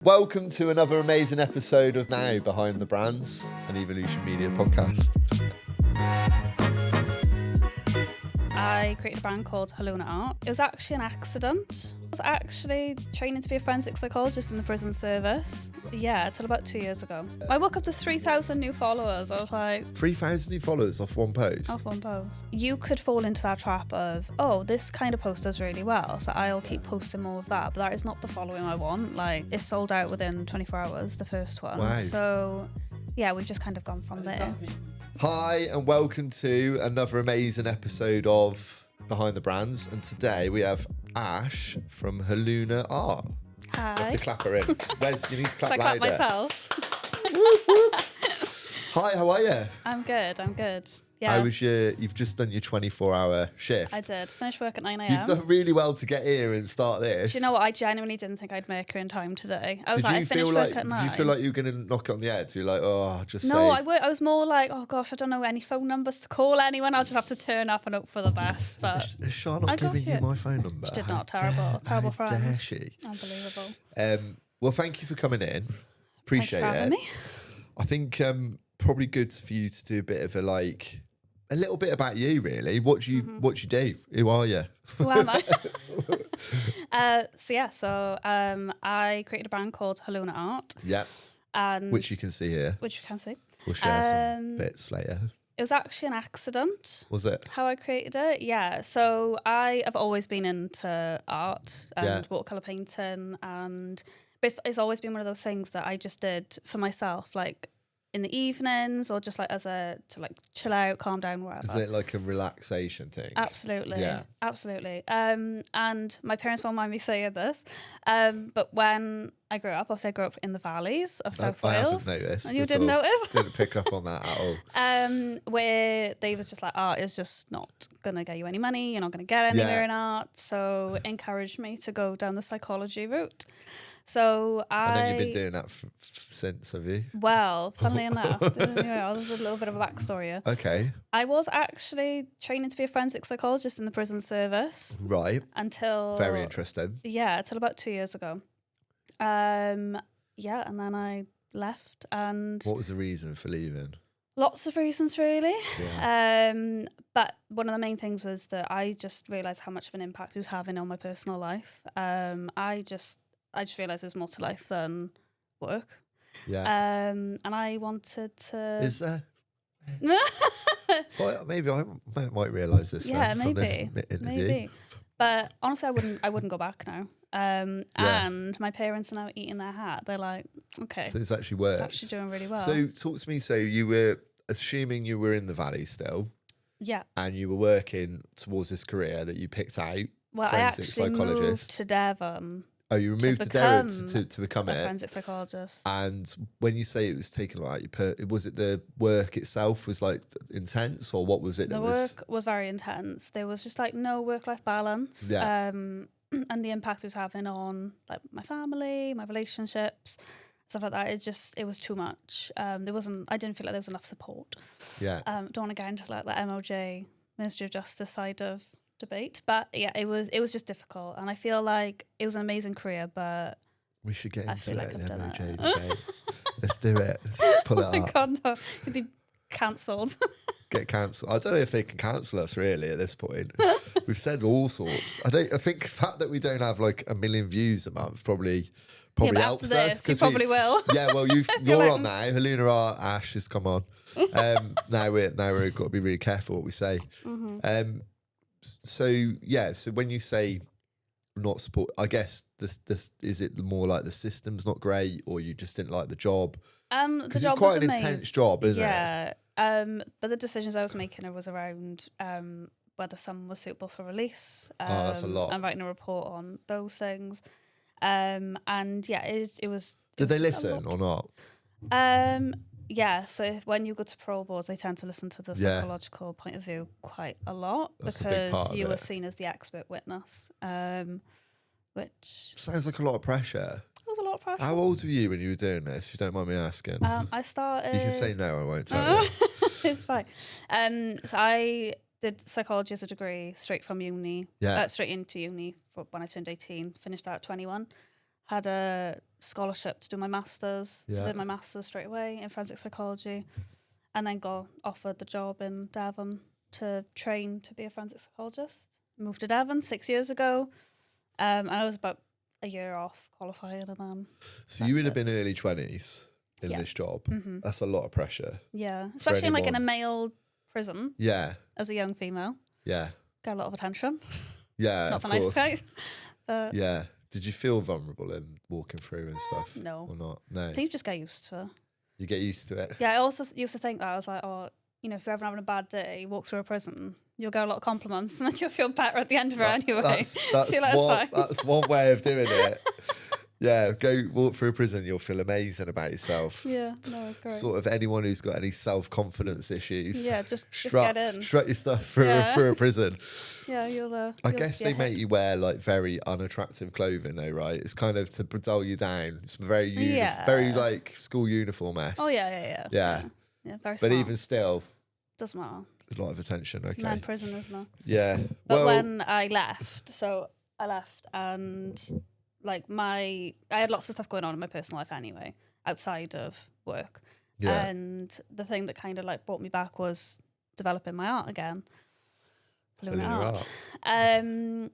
Welcome to another amazing episode of Now Behind the Brands, an Evolution Media podcast. I created a brand called Holuna Art. It was actually an accident. I was actually training to be a forensic psychologist in the prison service. Yeah, until about 2 years ago. I woke up to 3,000 new followers. I was like... 3,000 new followers off one post? Off one post. You could fall into that trap of, oh, this kind of post does really well, so I'll keep posting more of that. But that is not the following I want. Like, it sold out within 24 hours, the first one. Wow. So, yeah, we've just kind of gone from there. Hi, and welcome to another amazing episode of Behind the Brands. And today we have Ash from Holuna Art. Hi. You have to clap her in. Wes, you need to clap Should I louder. clap myself? Hi, how are you? I'm good. Yeah. How was you've just done your 24-hour shift. I did. Finished work at 9 a.m. You've done really well to get here and start this. Do you know what? I genuinely didn't think I'd make her in time today. I was I finished work at 9. Did you feel like you were going to knock it on the head? So you're like, oh, just No, say... I was more like, oh gosh, I don't know any phone numbers to call anyone. I'll just have to turn up and hope for the best. But Is Charlotte giving you my phone number? She did not. Terrible How friend. dare she? Unbelievable. Well, thank you for coming in. Appreciate Thanks for having it. me. I think probably good for you to do a bit of a little bit about you, really. What do you do? Who are you? Who am I? So I created a brand called Holuna Art. Yeah. And which you can see here. Which you can see. We'll share some bits later. It was actually an accident. Was it? How I created it? Yeah. So I have always been into art and watercolour painting, and it's always been one of those things that I just did for myself, like in the evenings or just like to chill out, calm down, wherever. Is it like a relaxation thing? Absolutely. Yeah. Absolutely. And my parents won't mind me saying this, but when I grew up, obviously I grew up in the valleys of South Wales. I haven't noticed. And you didn't notice? Didn't pick up on that at all. Where they was just like, art is just not going to get you any money. You're not going to get anywhere in art. So encouraged me to go down the psychology route. So And then you've been doing that since, have you? Well, funnily enough, there's a little bit of a backstory here. Okay. I was actually training to be a forensic psychologist in the prison service. Right. Until... Very interesting. Yeah, until about 2 years ago. And then I left. And what was the reason for leaving? Lots of reasons, really. Yeah. But one of the main things was that I just realised how much of an impact it was having on my personal life. I just realised there was more to life than work. Yeah. And I wanted to... Is there? Well, maybe I might realise this. Yeah, from this interview. maybe. But honestly, I wouldn't go back now. And my parents are now eating their hat. They're like, okay, so it's actually worked. It's actually doing really well. So talk to me. So you were assuming you were in the valley still. Yeah. And you were working towards this career that you picked out. Well, I actually moved to Devon. Oh, you moved to Devon to become a forensic psychologist. And when you say it was taken like, was it the work itself was like intense, or what was it? The work was very intense. There was just like no work-life balance. Yeah. And the impact it was having on like my family, my relationships, stuff like that. It was too much. I didn't feel like there was enough support. Yeah. Don't want to get into like the MOJ, Ministry of Justice side of debate, but yeah, it was just difficult, and I feel like it was an amazing career, but we should get into like the MOJ it. debate. Let's do it. Let's pull it up. Oh my God, no. It'd be cancelled. Get cancelled. I don't know if they can cancel us really at this point. We've said all sorts. I think the fact that we don't have like 1 million views a month probably helps after us. This, you probably will. Yeah, well, you're on now. Holuna Art, Ash has come on. Now we've got to be really careful what we say. Mm-hmm. So when you say not support, I guess this is it more like the system's not great, or you just didn't like the job? Because it's quite an intense job, isn't it? Yeah. But the decisions I was making was around whether someone was suitable for release. That's a lot. And writing a report on those things. And yeah, it was. Did they listen or not? Yeah, so when you go to parole boards, they tend to listen to the psychological point of view quite a lot. That's because you were seen as the expert witness, which... Sounds like a lot of pressure. It was a lot of pressure. How old were you when you were doing this, if you don't mind me asking? I started... You can say no, I won't tell you. It's fine. So I did psychology as a degree straight from uni, straight into uni when I turned 18, finished that at 21. had a scholarship to do my master's. Yeah. So I did my master's straight away in forensic psychology, and then got offered the job in Devon to train to be a forensic psychologist. Moved to Devon 6 years ago, and I was about a year off qualifying, and then. So you would have been early 20s in this job. Mm-hmm. That's a lot of pressure. Yeah, especially in, like in a male prison. Yeah. As a young female. Yeah. Got a lot of attention. Yeah, not the nice kind. But yeah. Did you feel vulnerable in walking through and stuff? No. Or not? No. So you just get used to it. You get used to it. Yeah, I also used to think that. I was like, oh, you know, if you're ever having a bad day, you walk through a prison, you'll get a lot of compliments and then you'll feel better at the end of it anyway. That's one way of doing it. Yeah, go walk through a prison, you'll feel amazing about yourself. Yeah, no, it's great. Sort of anyone who's got any self-confidence issues. Yeah, just get in. Strut your stuff through a prison. Yeah, I guess they make you wear like very unattractive clothing though, right? It's kind of to dull you down. It's very very like school uniform-esque. Oh, yeah. Yeah, very smart. But even still. Doesn't matter. There's a lot of attention, okay. Man prison, isn't it? Yeah. But when I left, and like I had lots of stuff going on in my personal life anyway, outside of work. Yeah. And the thing that kind of like brought me back was developing my art again. Holuna Art. And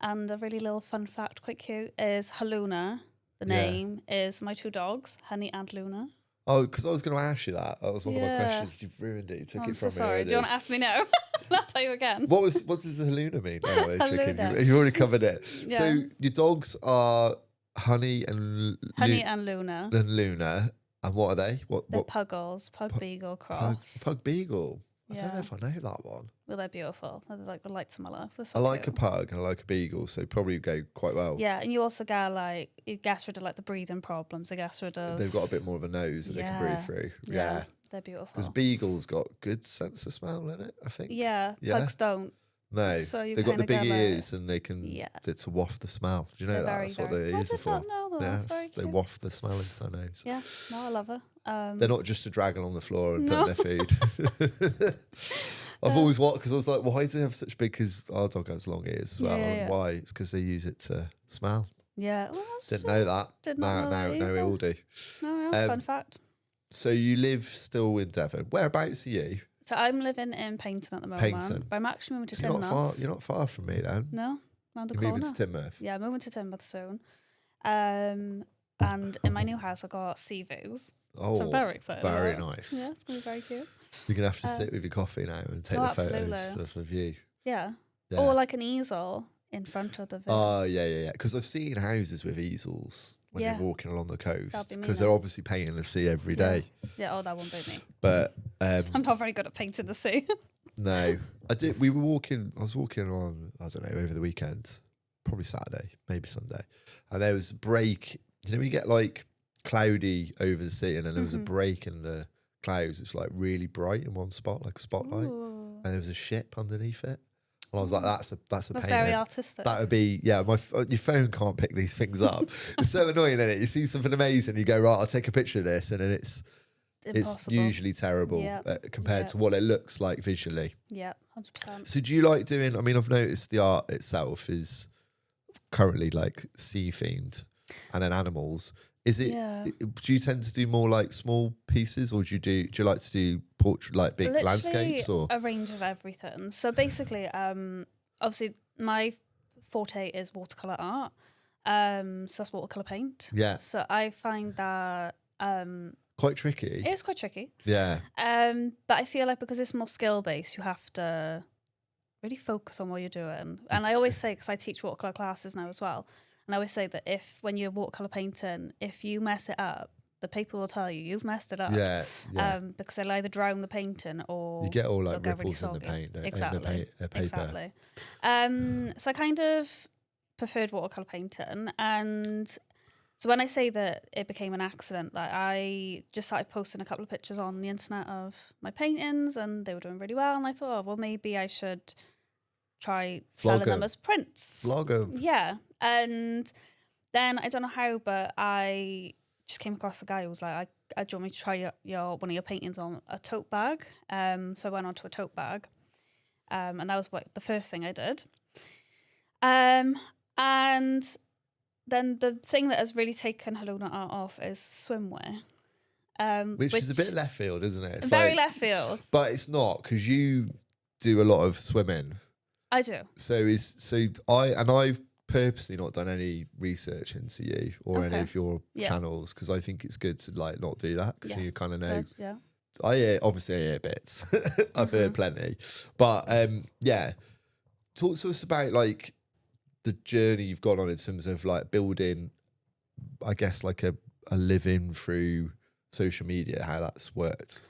a really little fun fact, quite cute, is Holuna. The name is my two dogs, Honey and Luna. Oh, because I was going to ask you that. That was one of my questions. You've ruined it. You took it from me. Sorry. Do you want to ask me now? I'll tell you again. What does Holuna mean? Holuna. You already covered it. Yeah. So your dogs are Honey and Luna. And Luna. And what are they? They're puggles. Pug Beagle cross. Pug Beagle. I don't know if I know that one. Well, they're beautiful. They're like the lights of my life. I like a pug and I like a beagle, so probably go quite well. Yeah, and you also get you get rid of like the breathing problems. They get rid of. They've got a bit more of a nose that they can breathe through. Yeah. They're beautiful. Because beagle's got good sense of smell in it, I think. Yeah. Pugs don't. No, so they've got the big ears and they can to waft the smell. Do you know that? That's what their ears are for. They waft the smell into their nose. Yeah, no, I love her. They're not just a dragon on the floor and putting their food. I've always watched because I was like, why do they have such big? Because our dog has long ears as well. And why? It's because they use it to smell. Yeah, didn't know that. Now we all do. No, fun fact. So you live still in Devon. Whereabouts are you? So I'm living in Paynton at the moment. But I'm actually moving to Teignmouth. You're not far from me then. No, around the corner. Moving to Teignmouth. Yeah, moving to Teignmouth soon. And in my new house, I got sea views. Oh, so I'm very excited. Very nice. Yeah, it's gonna be very cute. You're gonna have to sit with your coffee now and take the photos of the view. Yeah. Or like an easel in front of the view. Oh yeah. Because I've seen houses with easels when you're walking along the coast because they're obviously painting the sea every day. Yeah. Oh, that won't be me. But I'm not very good at painting the sea. No, I did. I was walking on. I don't know over the weekend, probably Saturday, maybe Sunday, and there was a break. You know, we get like cloudy over the sea, and then there was a break in the clouds. It was like really bright in one spot, like a spotlight, and there was a ship underneath it. And I was like, "That's painting." Very artistic. That would be your phone can't pick these things up. It's so annoying, isn't it? You see something amazing, you go right. I'll take a picture of this, and then it's usually terrible compared to what it looks like visually. Yeah, 100%. So do you like doing? I mean, I've noticed the art itself is currently like sea themed, and then animals. Is it? Yeah. Do you tend to do more like small pieces, or do you like to do portrait, like big landscapes, or a range of everything? So basically, obviously my forte is watercolor art. So that's watercolor paint. Yeah. So I find that quite tricky. It is quite tricky. Yeah. But I feel like because it's more skill based, you have to really focus on what you're doing. And I always say, because I teach watercolor classes now as well. And I always say that when you're watercolor painting, if you mess it up, the paper will tell you you've messed it up. Yeah. Because they'll either drown the painting or you get all like ripples in the paint. Exactly. In the paper. Exactly. So I kind of preferred watercolor painting, and so when I say that it became an accident, like I just started posting a couple of pictures on the internet of my paintings, and they were doing really well. And I thought, oh, well, maybe I should try selling them as prints. Vlog them. Yeah. And then I don't know how, but I just came across a guy who was like, do you want me to try one of your paintings on a tote bag? So I went onto a tote bag. And that was the first thing I did. And then the thing that has really taken Holuna Art off is swimwear. Which is a bit left field, isn't it? It's very like, left field. But it's not, because you do a lot of swimming. I do. I've purposely not done any research into you or any of your channels, because I think it's good to like not do that, because you kind of know. Yeah. I hear bits. I've heard plenty, but talk to us about like the journey you've gone on in terms of like building, I guess, like a living through social media, how that's worked.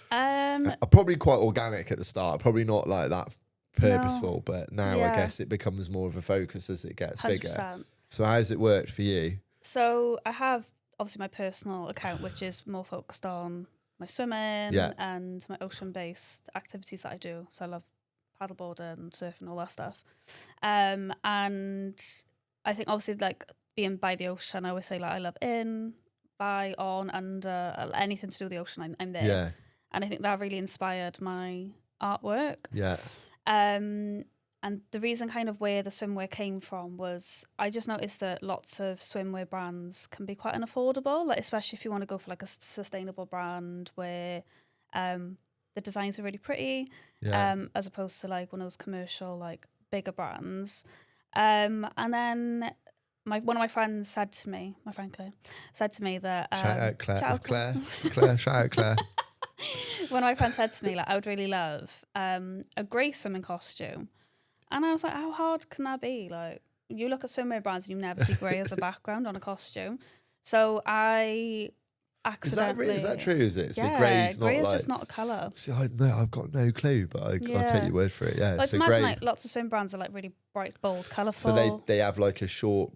Probably quite organic at the start, probably not like that purposeful, but now I guess it becomes more of a focus as it gets 100%. Bigger. So how's it worked for you? So I have obviously my personal account, which is more focused on my swimming and my ocean-based activities that I do. So I love paddleboarding, surfing, all that stuff. And I think obviously like being by the ocean, I always say like I love in, by, on, under, anything to do with the ocean, I'm there. Yeah. And I think that really inspired my artwork. Yeah. And the reason kind of where the swimwear came from was I just noticed that lots of swimwear brands can be quite unaffordable, like especially if you want to go for like a sustainable brand where the designs are really pretty, as opposed to like one of those commercial like bigger brands. And then one of my friends said to me, my friend Claire, said to me that shout out Claire. Shout out Claire. One of my friends said to me like I would really love a grey swimming costume. And I was like, how hard can that be? Like, you look at swimwear brands and you never see grey as a background on a costume. So I accidentally... Is that true, is it? Yeah, so grey's not grey is like, just not a colour. See, I've got no clue, but I'll take your word for it. Yeah, Like, so imagine grey. like lots of swim brands are like really bright, bold, colourful. So they have like a short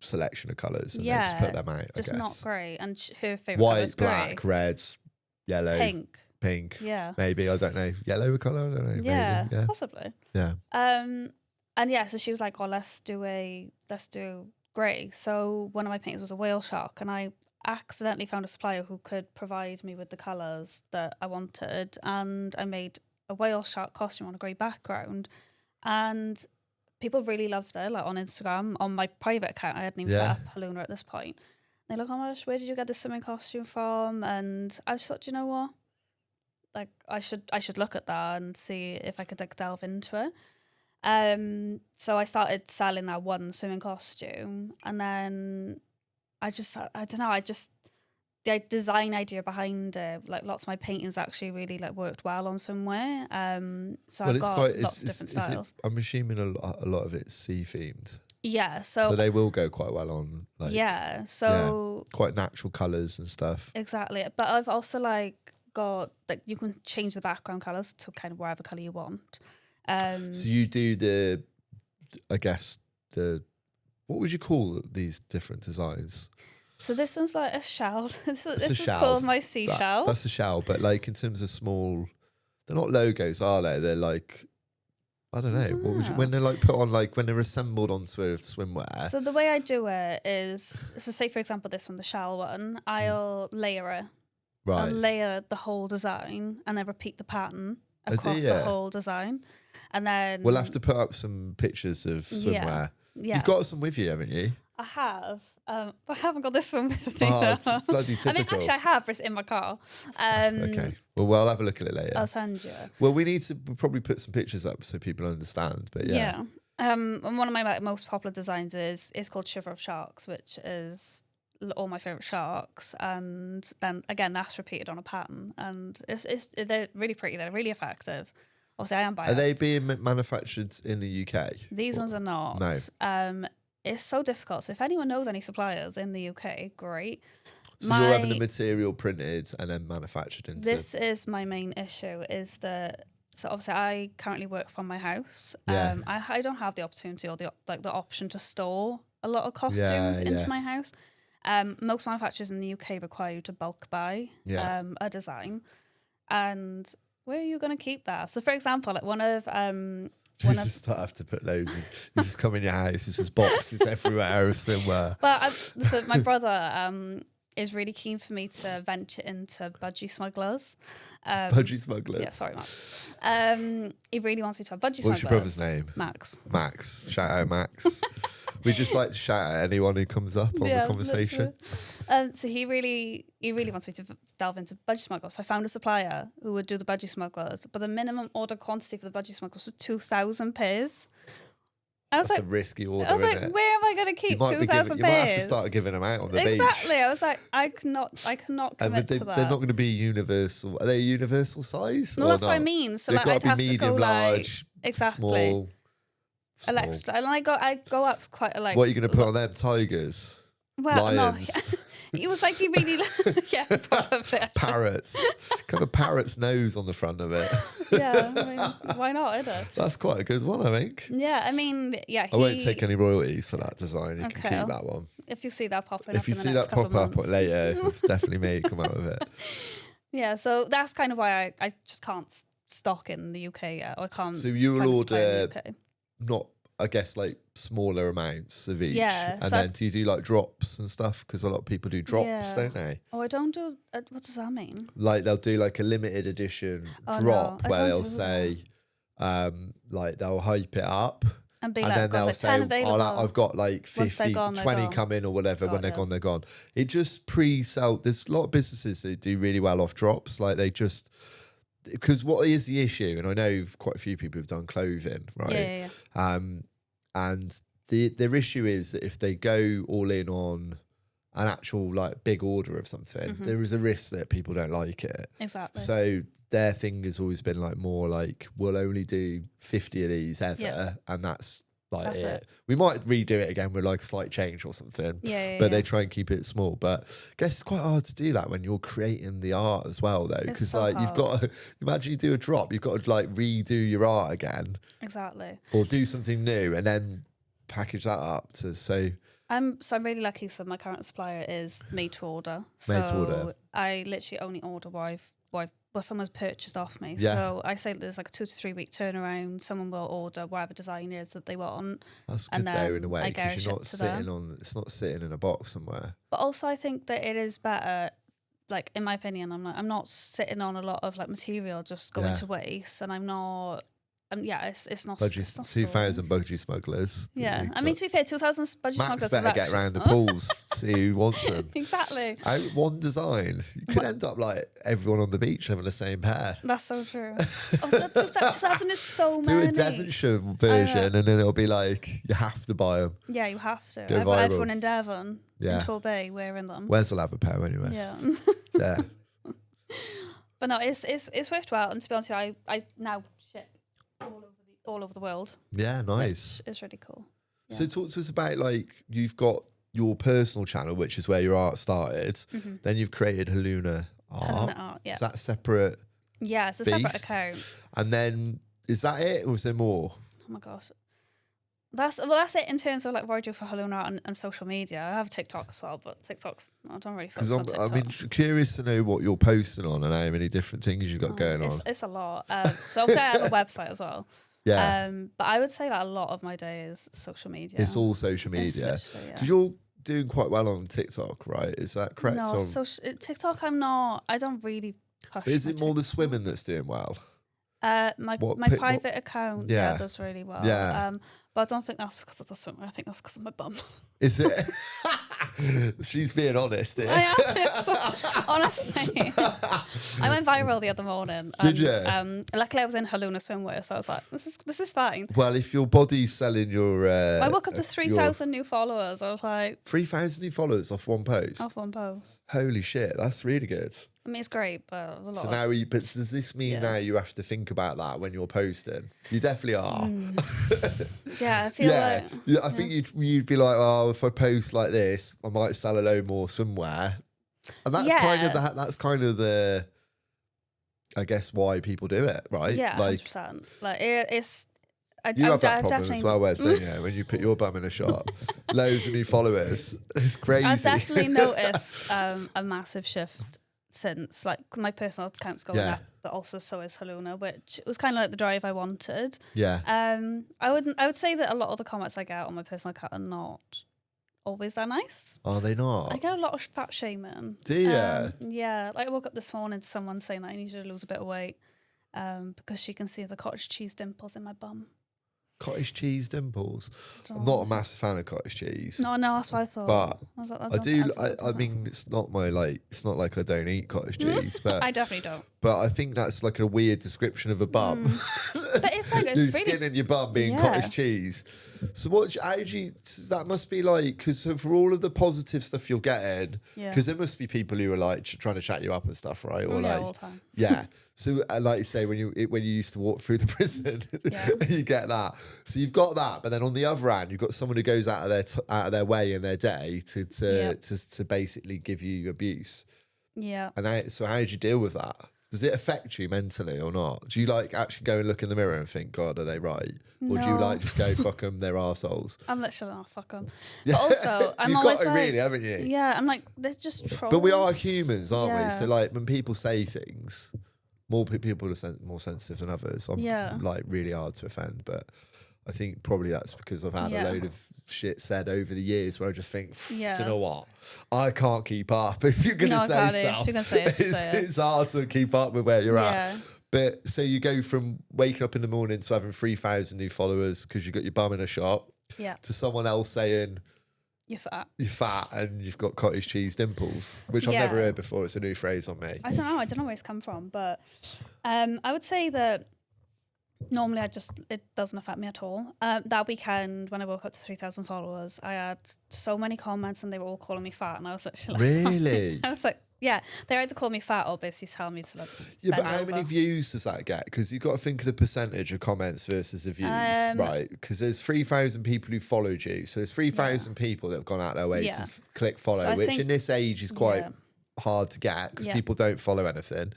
selection of colours and they just put them out, just I guess. not grey. And her favourite colour is white, black, red, yellow. Pink. Yeah. Maybe, I don't know. Yellow colour? I don't know. Yeah, maybe. Yeah, possibly. Yeah. And yeah, so she was like, oh, let's do grey. So one of my paintings was a whale shark, and I accidentally found a supplier who could provide me with the colours that I wanted, and I made a whale shark costume on a grey background, and people really loved it. Like on Instagram, on my private account, I hadn't even set up Holuna at this point. They're like, oh my gosh, where did you get this swimming costume from? And I just thought, do you know what? Like I should look at that and see if I could like delve into it. So I started selling that one swimming costume, and then I don't know, the design idea behind it, like lots of my paintings actually really like worked well on swimwear. So I've got lots of different styles. I'm assuming a lot of it's sea themed. Yeah, so they will go quite well on like quite natural colours and stuff. Exactly, but I've also like got like you can change the background colours to kind of whatever colour you want. So you do what would you call these different designs? So this one's like a shell. this is called my seashell. That's a shell, but like in terms of small, they're not logos, are they? They're like, I don't know. What would you, when they're like put on, like when they're assembled onto swimwear? So the way I do it is, so say for example this one, the shell one, I'll layer it. Right. I'll layer the whole design and then repeat the pattern across the whole design. And then we'll have to put up some pictures of swimwear. Yeah. You've got some with you, haven't you? I have. But I haven't got this one with me. It's bloody typical. I mean, actually I have, but it's in my car. Okay. Well, I'll have a look at it later. I'll send you. Well, we'll probably put some pictures up so people understand, but yeah. And one of my most popular designs is called Shiver of Sharks, which is all my favourite sharks, and then again that's repeated on a pattern, and they're really pretty, they're really effective. Obviously I am biased. Are they being manufactured in the UK? These ones are not. No. It's so difficult, so if anyone knows any suppliers in the UK, great. So you're having the material printed and then manufactured into... This is my main issue, is that, so obviously I currently work from my house. I don't have the opportunity or the option to store a lot of costumes into my house. Most manufacturers in the UK require you to bulk buy a design. And where are you going to keep that? So for example, like one of... You just have to put loads of... You just come in your house, it's just boxes everywhere or somewhere. Well, so my brother... is really keen for me to venture into budgie smugglers. Budgie smugglers. Yeah, sorry, Max. He really wants me to have budgie smugglers. What's your brother's name? Max. Max. Shout out Max. We just like to shout at anyone who comes up on the conversation. So he really wants me to delve into budgie smugglers. So I found a supplier who would do the budgie smugglers, but the minimum order quantity for the budgie smugglers was 2,000 pairs. That's a risky order. I was like, isn't it? where am I going to keep 2,000 pairs? You might have to start giving them out on the beach. Exactly. I was like, I cannot commit to that. They're not going to be universal. Are they universal size? No, that's what I mean. So like, I'd have to go large, like exactly. Small. And I go up quite a like. What are you going to put on them? Tigers? Well, lions? No. It was like he really, yeah, probably. Parrots. Have a parrot's nose on the front of it. Yeah, I mean, why not, isn't it? That's quite a good one, I think. Yeah, I mean, yeah. I won't take any royalties for that design. You Okay. can keep that one. If you see that popping If up you in the see next that couple pop of up months. later, it's definitely me come out with it. Yeah, so that's kind of why I just can't stock in the UK yet. Or I can't. So you'll find a supplier in order the UK. not, I guess, like smaller amounts of each. Yeah, And so then do you do like drops and stuff? Because a lot of people do drops, Yeah. don't they? Oh, I don't do. What does that mean? Like they'll do like a limited edition Oh, drop no, I where don't they'll do say, like they'll hype it up. And be And like, then got they'll like say, 10 oh, available. I've got like Once they're 50, gone, they're 20 gone. come in or whatever. When Got they're it. gone, they're gone. It just pre-sell. There's a lot of businesses who do really well off drops. Like they just, because what is the issue? And I know quite a few people have done clothing, right? Yeah. And their issue is that if they go all in on an actual like big order of something, there is a risk that people don't like it. Exactly. So their thing has always been like more like, we'll only do 50 of these ever, and that's like That's it. it. We might redo it again with like a slight change or something. Yeah. But they try and keep it small. But I guess it's quite hard to do that when you're creating the art as well, though. Because so like you've hard. got to imagine you do a drop, you've got to like redo your art again Exactly. or do something new and then package that up to I'm really lucky. So my current supplier is made to order. So Made to order. I literally only order what someone's purchased off me. Yeah. So I say there's like a 2 to 3 week turnaround. Someone will order whatever design is that they want. That's And good though then in a way I because garage you're it not to sitting them. on. It's not sitting in a box somewhere. But also I think that it is better. Like in my opinion, I'm not sitting on a lot of like material just going Yeah. to waste, and I'm not. It's not. Budgie, It's not 2,000 budgie smugglers. Yeah, You've I mean got- to be fair, 2,000 budgie Max smugglers. better is get actually- round the pools, see who wants them. Exactly. Out one design, you could end up like everyone on the beach having the same pair. That's so true. Also, 2,000 is so Do many. a Devonshire version, and then it'll be like you have to buy them. Yeah, you have to. Go viral. Everyone in Devon, Yeah. in Torbay, wearing them. Wes will have a pair anyway. Yeah. Yeah. But no, it's worked well. And to be honest with you, I now ship all over the world. Yeah, nice. It's really cool. So talk to us about like you've got your personal channel, which is where your art started. Then you've created Holuna Art. Holuna Art, yeah. Is that separate? Yeah, it's a separate Beast. account. And then is that it, or is there more? Oh my gosh. That's it in terms of like what I do for Holuna Art and social media. I have TikTok as well, but TikTok's I don't really focus on TikTok. I'm curious to know what you're posting on and how many different things you've got going on. It's a lot. So obviously I have a website as well. Yeah, But I would say that a lot of my day is social media. it's all social media It's literally, because you're doing quite well on TikTok, right? Is that correct? No, TikTok I'm not. I don't really push. But is my it more the TikTok. swimming that's doing well? My private account Yeah. does really well. Yeah. But I don't think that's because of the swimmer. I think that's because of my bum. Is it? She's being honest here. I am. So, honestly, I went viral the other morning. Did you? Luckily, I was in Holuna swimwear, so I was like, "This is fine." Well, if your body's selling your, I woke up to 3,000 new followers. I was like, 3,000 new followers off one post. off one post. Holy shit, that's really good. I mean, it's great, but a lot. So of, now, but does this mean Yeah. now you have to think about that when you're posting? You definitely are. yeah, I feel like Yeah, I think you'd be like, oh, if I post like this, I might sell a load more somewhere, and that's kind of the, I guess why people do it, right? yeah, like 100%. Like it's. you have that I've problem as well, Wes, don't you? When you put your bum in a shop, loads of new followers, it's crazy. I've definitely noticed a massive shift since like my personal account's going Yeah. up, but also so is Holuna, which was kind of like the drive I wanted. Yeah, I would say that a lot of the comments I get on my personal account are not always that nice. Are they not? I get a lot of fat shaming. Do you? Yeah. Like I woke up this morning to someone saying that I need to lose a bit of weight because she can see the cottage cheese dimples in my bum. Cottage cheese dimples. I'm not a massive fan of cottage cheese. No, that's what I thought. But I was like, I do. I mean, it's not like I don't eat cottage cheese, but I definitely don't. But I think that's like a weird description of a bum. But it's like the it's skin really in your bum being cottage cheese. So how do you? That must be like because for all of the positive stuff you're getting, because there must be people who are like trying to chat you up and stuff, right? Or like all the time. Yeah. So like you say, when you used to walk through the prison, you get that. So you've got that, but then on the other hand, you've got someone who goes out of their way in their day to basically give you abuse. Yeah. And so how do you deal with that? Does it affect you mentally or not? Do you like actually go and look in the mirror and think, God, are they right? Or do you like just go, fuck them, they're arseholes? I'm literally, fuck them. But also, I'm You've always got to like, really, haven't you? Yeah, I'm like, they're just trolls. But we are humans, aren't we? So like when people say things, more people are more sensitive than others. I'm like really hard to offend, but I think probably that's because I've had a load of shit said over the years where I just think, do you know what? I can't keep up. If you're going to say stuff, if you're gonna say it, it's hard to keep up with where you're at. But so you go from waking up in the morning to having 3,000 new followers because you got your bum in a shop to someone else saying, you're fat and you've got cottage cheese dimples, which I've never heard before. It's a new phrase on me. I don't know where it's come from, but I would say that normally it doesn't affect me at all. That weekend when I woke up to 3,000 followers, I had so many comments and they were all calling me fat, and I was literally really? I was like, yeah, they either call me fat or basically tell me to like. Yeah, but how many views does that get? Because you've got to think of the percentage of comments versus the views, right? Because there's 3,000 people who followed you, so there's 3,000 people that have gone out their way to click follow, so which in this age is quite hard to get because people don't follow anything.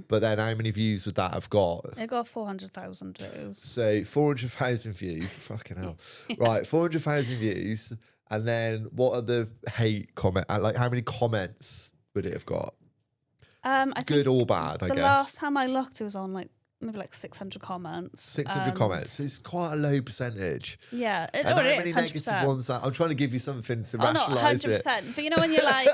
But then how many views would that have got? It got 400,000 views. So 400,000 views, fucking hell. Right, 400,000 views, and then what are the hate comment? Like how many comments would it have got? I Good or bad, I guess. The last time I looked, it was on like maybe like 600 comments. 600 comments. It's quite a low percentage. Yeah. And how many negative ones? I'm trying to give you something to rationalise it. 100%. But you know when you're like,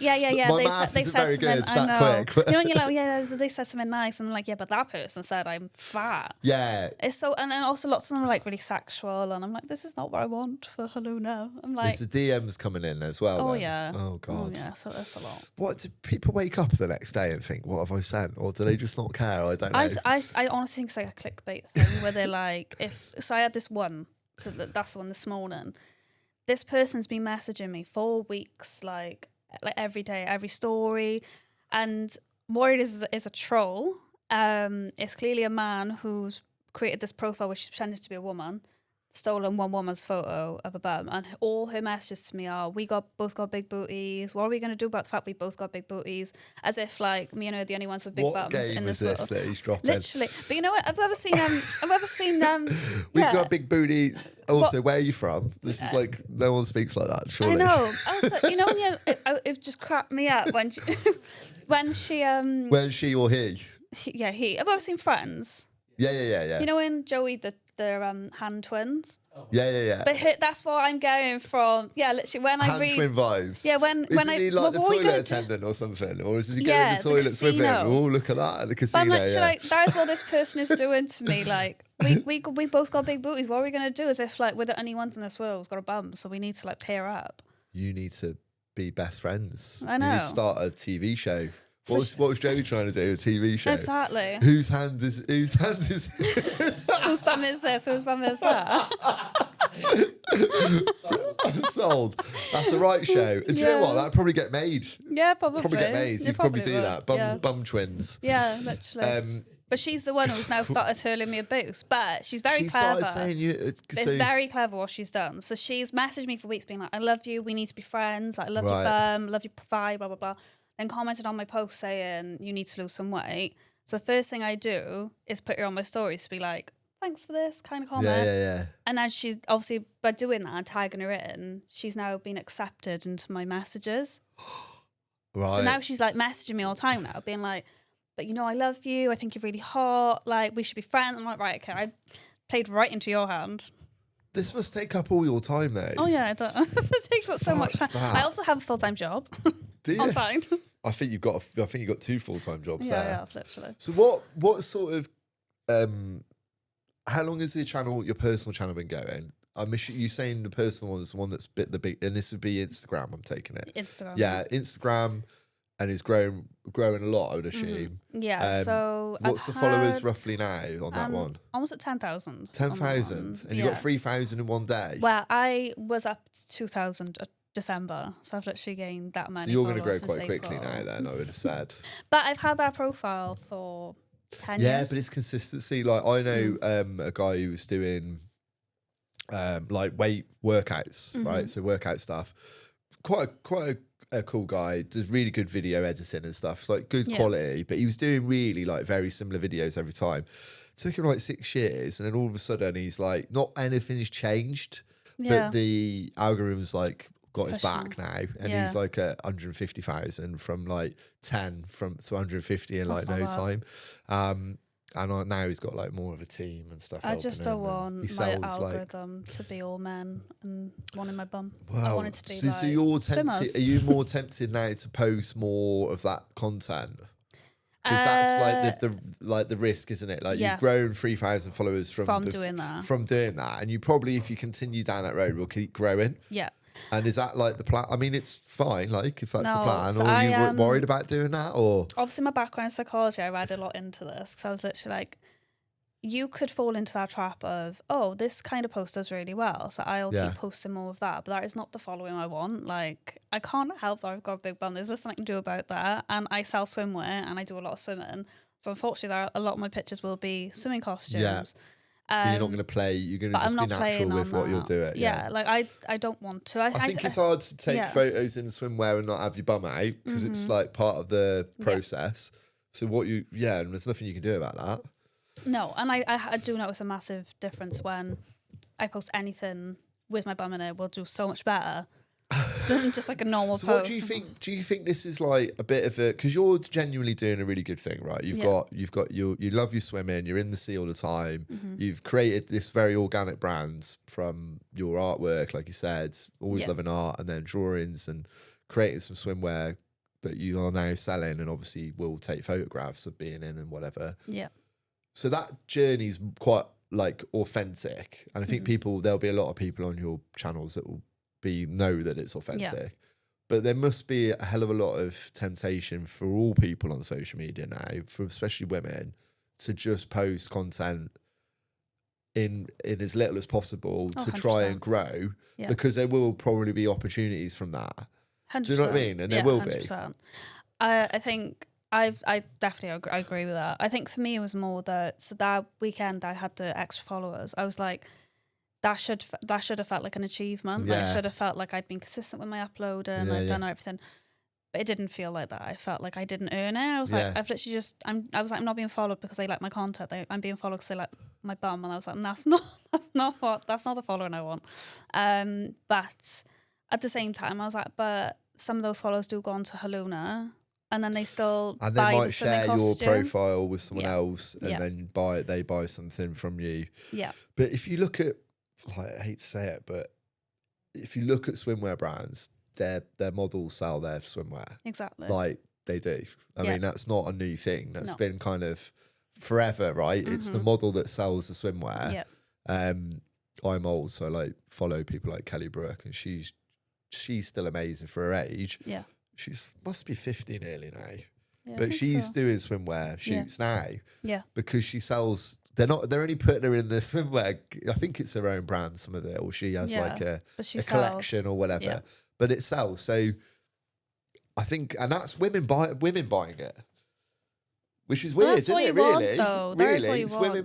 yeah. My maths isn't very good. It's that quick. You know when you're like, they said something nice, and I'm like, yeah, but that person said I'm fat. Yeah. It's so, and then also lots of them are like really sexual, and I'm like, this is not what I want for Holuna. I'm like, there's the DMs coming in as well. Oh then. yeah. Oh god. Oh yeah. So that's a lot. What do people wake up the next day and think? What have I sent? Or do they just not care? I don't know. I honestly think it's like a clickbait thing where they're like, I had this one, so that's the one this morning. This person's been messaging me for weeks, like every day, every story, and what it is a troll. It's clearly a man who's created this profile which is pretended to be a woman, stolen one woman's photo of a bum, and all her messages to me are, we both got big booties, what are we going to do about the fact we both got big booties, as if like me and her are the only ones with big bums in this world. That he's dropping? Literally. But you know what, I've ever seen we've got big booty. Also, where are you from? This is like, no one speaks like that, surely. I know. Also, you know when it just cracked me up when she when she or he? He. I've ever seen Friends. Yeah. You know when Joey, they're hand twins. Yeah. But that's what I'm going from. Yeah, literally when I read twin vibes. Yeah, Isn't he like the toilet attendant or something, or is he going in the toilets with him? Oh, look at that at the casino. But I'm literally like, that is what this person is doing to me. Like we both got big booties. What are we gonna do? As if like we're the only ones in this world who's got a bum, so we need to like pair up. You need to be best friends. I know. You need to start a TV show. What was Joey trying to do? A TV show? Exactly. Whose hand is Whose bum is this? Whose bum is that? Sold. That's the right show. Do you know what? That'd probably get made. Yeah, probably. Probably get made. So you'd probably do that. Bum twins. Yeah, literally. But she's the one who's now started hurling me abuse. But she's very clever. Saying it's very clever what she's done. So she's messaged me for weeks being like, I love you, we need to be friends. Like, I love your bum, love your vibe, blah, blah, blah. Then commented on my post saying, you need to lose some weight. So the first thing I do is put her on my stories to be like, thanks for this kind of comment. Yeah. And then she's obviously, by doing that and tagging her in, she's now been accepted into my messages. Right. So now she's like messaging me all the time now, being like, but you know, I love you. I think you're really hot. Like, we should be friends. I'm like, right, okay. I played right into your hand. This must take up all your time, though. Oh yeah, it does. It takes up so much time. that. I also have a full-time job Do you? on side. I think you've got 2 full-time jobs there. Yeah, literally. So what sort of how long has your personal channel been going? You saying the personal one is the one that's bit the big, and this would be Instagram. I'm taking it. Instagram. Yeah, Instagram, and is growing a lot. I would assume. Yeah. So what's the followers roughly now on that one? Almost at 10,000. 10,000, and you got 3,000 in one day. Well, I was up to 2,000 at December, so I've literally gained that many. So you're going to grow followers quite since quickly April. now. Then I would have said. But I've had that profile for 10 years. Yeah, but it's consistency. Like I know a guy who was doing like weight workouts, right? So workout stuff. Quite a cool guy. Does really good video editing and stuff. It's like good quality, but he was doing really like very similar videos every time. Took him like 6 years, and then all of a sudden he's like, not anything's changed, but the algorithm's like got his back now, and he's like at 150,000 from like 10 to 150 in like no time. And now he's got like more of a team and stuff. I just don't want my algorithm to be all men and one in my bum. Wow. I want it to be so you're tempted. Are you more tempted now to post more of that content? Because that's like the risk, isn't it? Like you've grown 3,000 followers from doing that, and you probably, if you continue down that road, will keep growing. Yeah. And is that like the plan? I mean, it's fine, like if that's the plan. So or are you worried about doing that? Or obviously, my background in psychology, I read a lot into this because I was literally like, you could fall into that trap of, oh, this kind of post does really well, so I'll keep posting more of that. But that is not the following I want. Like, I can't help that I've got a big bum. There's nothing I can do about that. And I sell swimwear, and I do a lot of swimming. So unfortunately, a lot of my pictures will be swimming costumes. Yeah. You're not going to play. You're going to just be natural with what you'll do. Yeah, like I don't want to. I think it's hard to take photos in swimwear and not have your bum out because it's like part of the process. So and there's nothing you can do about that. No, and I do notice a massive difference when I post anything with my bum in it. Will do so much better than just like a normal post. What do you think? Do you think this is like a bit of a, because you're genuinely doing a really good thing, right? You love your swimming. You're in the sea all the time. You've created this very organic brand from your artwork, like you said, always loving art, and then drawings and creating some swimwear that you are now selling, and obviously will take photographs of being in and whatever. Yeah. So that journey's quite like authentic, and I think there'll be a lot of people on your channels that will know that it's authentic, but there must be a hell of a lot of temptation for all people on social media now, for especially women, to just post content in as little as possible to 100%. Try and grow, because there will probably be opportunities from that. 100%. Do you know what I mean? And there will 100%. Be. I think I definitely agree with that. I think for me it was more that weekend I had the extra followers. I was like, that should have felt like an achievement. Like it should have felt like I'd been consistent with my uploading. I'd done everything, but it didn't feel like that. I felt like I didn't earn it. I was like, I've literally I'm not being followed because they like my content. I'm being followed because they like my bum. And I was like, that's not the following I want. But at the same time, I was like, but some of those followers do go on to Holuna, and then they still and buy they might share your profile with someone else, and then they buy something from you. Yeah. But if you look at, like, I hate to say it, but if you look at swimwear brands, their models sell their swimwear. Exactly. Like they do. I mean, that's not a new thing. That's been kind of forever, right? It's the model that sells the swimwear. Yeah. I'm old, so I like follow people like Kelly Brook, and she's still amazing for her age. Yeah. She's must be 50 nearly now. Yeah, but she's doing swimwear shoots now. Yeah. Because she sells. They're only putting her in the swimwear. I think it's her own brand, some of it, or she has like a collection or whatever. Yeah. But it sells. So I think, and that's women buying it, which is weird, isn't it? Really, really, it's women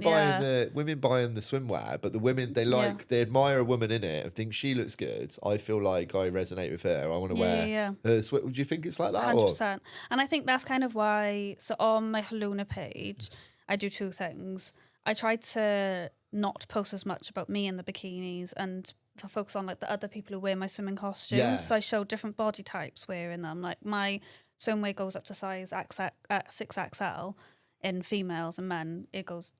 buying the swimwear. But the women, they admire a woman in it. I think she looks good. I feel like I resonate with her. I want to wear her swim. Do you think it's like that? 100%. And I think that's kind of why. So on my Holuna page, I do two things. I try to not post as much about me in the bikinis and focus on like the other people who wear my swimming costumes. Yeah. So I show different body types wearing them. Like my swimwear goes up to size 6XL in females, and men it goes,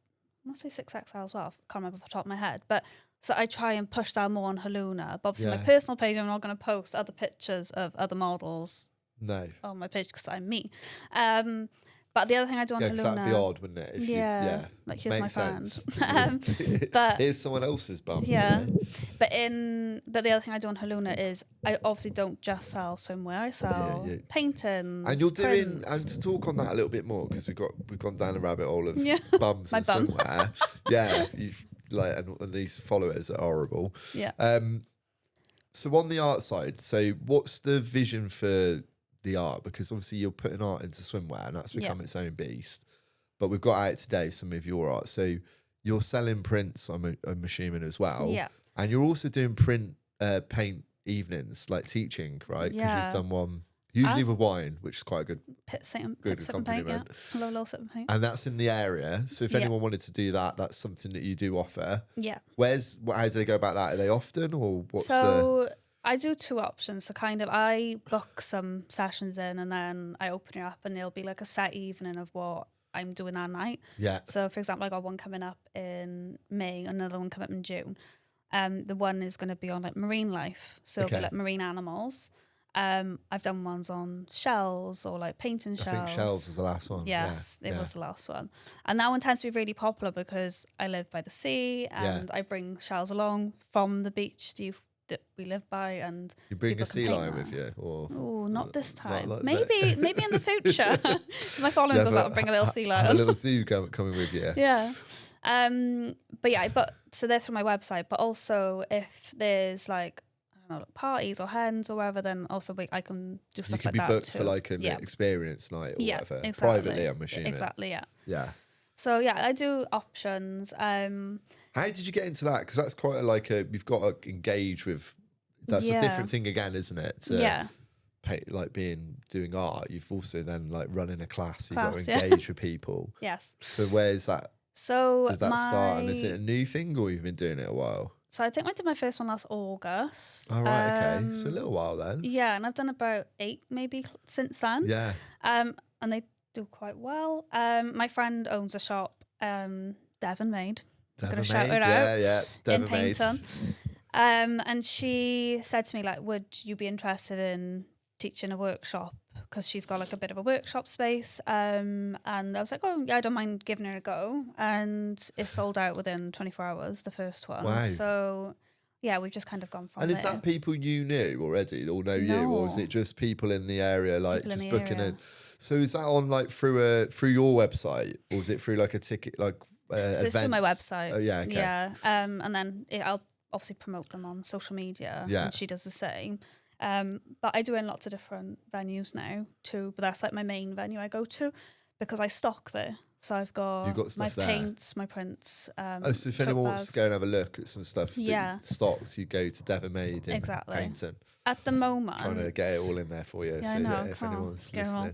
I want to say 6XL as well. I can't remember off the top of my head. But So I try and push that more on Holuna. But obviously, Yeah. my personal page, I'm not going to post other pictures of other models No. on my page because I'm me. But the other thing I do on Yeah, because that'd be Holuna, odd, wouldn't it? If yeah. like here's my Makes friend. sense. But here's someone else's bum. yeah, Today. but the other thing I do on Holuna is I obviously don't just sell swimwear. I sell paintings. And you're doing, prints. and to talk on that a little bit more, because we've gone down a rabbit hole of bums My and bum. swimwear. Yeah, you've like, and these followers are horrible. Yeah. So on the art side, so what's the vision for the art? Because obviously you're putting art into swimwear, and that's become its own beast. But we've got out today some of your art. So you're selling prints, I'm assuming as well. Yeah. And you're also doing paint evenings, like teaching, right? Because Yeah. you've done one usually with wine, which is quite a good Sip and paint, yeah. accompaniment. I love a little sip and paint. And that's in the area. So if anyone wanted to do that, that's something that you do offer. Yeah. How do they go about that? Are they often, or what's I do two options. So kind of I book some sessions in and then I open it up and there'll be like a set evening of what I'm doing that night. Yeah. So for example, I got one coming up in May, another one coming up in June. The one is going to be on like marine life. So it'll be like marine animals. I've done ones on shells or like painting shells. I think shells was the last one. Yes, it was the last one. And that one tends to be really popular because I live by the sea and I bring shells along from the beach that we live by, and you bring a people can sea paint lion them. with you, or not this time. like maybe in the future. My following goes out and bring a little sea lion. Have a little zoo coming with you. Yeah. But so that's from my website. But also, if there's like I don't know, like parties or hens or whatever, then also I can do stuff like that. You could be booked for like an experience night or whatever. Exactly. Privately, I'm assuming. Exactly. Yeah. Yeah. So yeah, I do options. How did you get into that? Because that's quite you've got to engage with. That's a different thing again, isn't it? Doing art. You've also then like running a class. You've got to engage with people. Yes. So where's that? So did that start? And is it a new thing, or you've been doing it a while? So I think I did my first one last August. All right, okay. So a little while then. Yeah, and I've done about 8 maybe since then. Yeah. And they do quite well. My friend owns a shop, Devon Made. I'm going to shout her out. Yeah, Devon in Paynton. And she said to me, like, would you be interested in teaching a workshop? Because she's got like a bit of a workshop space. And I was like, oh, yeah, I don't mind giving her a go. And it sold out within 24 hours, the first one. Wow. So, yeah, we've just kind of gone from And there. is that people you knew already or know you? Or is it just people in the area, like just booking it? So is that on like through your website? Or is it through like a ticket, like so it's through my website. Oh, yeah, okay. Yeah. And then I'll obviously promote them on social media. Yeah. And she does the same. But I do in lots of different venues now too. But that's like my main venue I go to because I stock there. So I've got my paints, my prints. So if anyone wants to go and have a look at some stuff that stocks, you go to Devon Made in Paynton. At the moment, trying to get it all in there for you. Yeah, so I know, that if anyone's listening.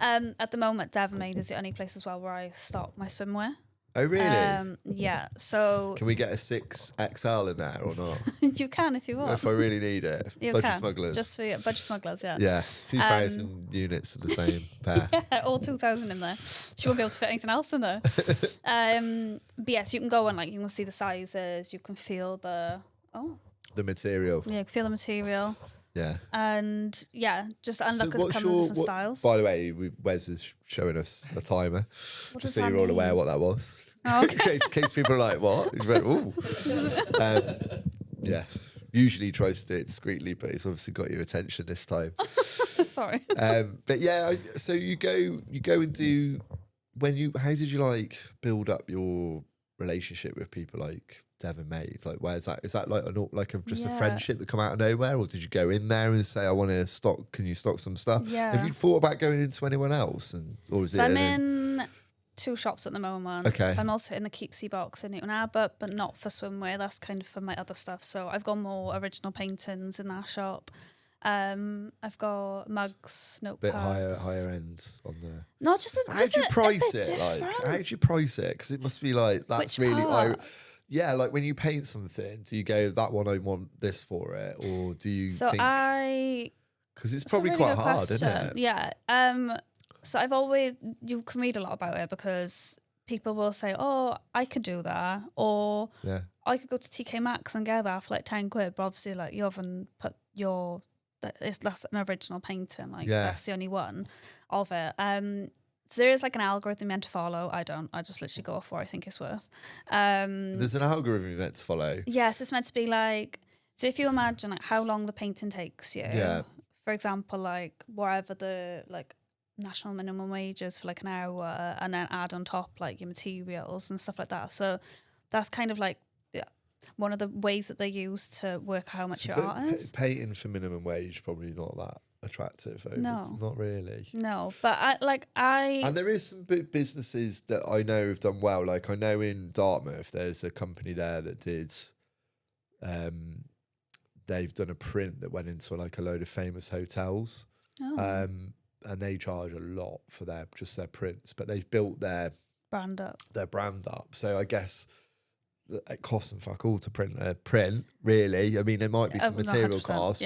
At the moment, Devon Made is the only place as well where I stock my swimwear. Oh really? Yeah. So can we get a 6XL in there or not? You can if you want. If I really need it. Budget smugglers. Just for Budget smugglers, yeah. Yeah. 2,000 units of the same pair. Yeah, all 2,000 in there. She won't be able to fit anything else in there. But yes, you can go and you can see the sizes. You can feel the material. Yeah, you can feel the material. Yeah. And just look at different styles. By the way, Wes is showing us a timer. Just so you're all aware what that was. Oh, okay. in case people are like, what? He's went, ooh. Yeah. Usually he tries to do it discreetly, but he's obviously got your attention this time. Sorry. But yeah, so you go and do how did you build up your relationship with people like Devon Made? Like, where's that? Is that just a friendship that come out of nowhere, or did you go in there and say, I want to stock? Can you stock some stuff? Yeah. Have you thought about going into anyone else, I'm in 2 shops at the moment. Okay. So I'm also in the Keepsy box in Newton Abbot, but not for swimwear. That's kind of for my other stuff. So I've got more original paintings in that shop. I've got mugs, notepads. Bit higher end on there. No, just how do you price it? How do you price it? Because it must be that's Which really. part? When you paint something, do you go that one? I want this for it, or do you? Because it's probably really quite hard, question. isn't it? Yeah. So you can read a lot about it because people will say, "Oh, I could do that," or I could go to TK Maxx and get that for like 10 quid, but obviously like you haven't put that's an original painting, like that's the only one of it. So there is like an algorithm meant to follow. I just literally go off what I think it's worth. There's an algorithm you're meant to follow. Yeah, so it's meant to be like, so if you imagine like how long the painting takes you, for example, like wherever the like national minimum wage is for like an hour, and then add on top like your materials and stuff like that. So that's kind of like one of the ways that they use to work out how much your art is. Painting for minimum wage probably not that attractive. No, not really. No, but I and there is some big businesses that I know have done well. Like I know in Dartmouth, there's a company there that did. They've done a print that went into like a load of famous hotels, and they charge a lot for their prints. But they've built their brand up. So I guess it costs them fuck all to print. Really, I mean, there might be some material costs,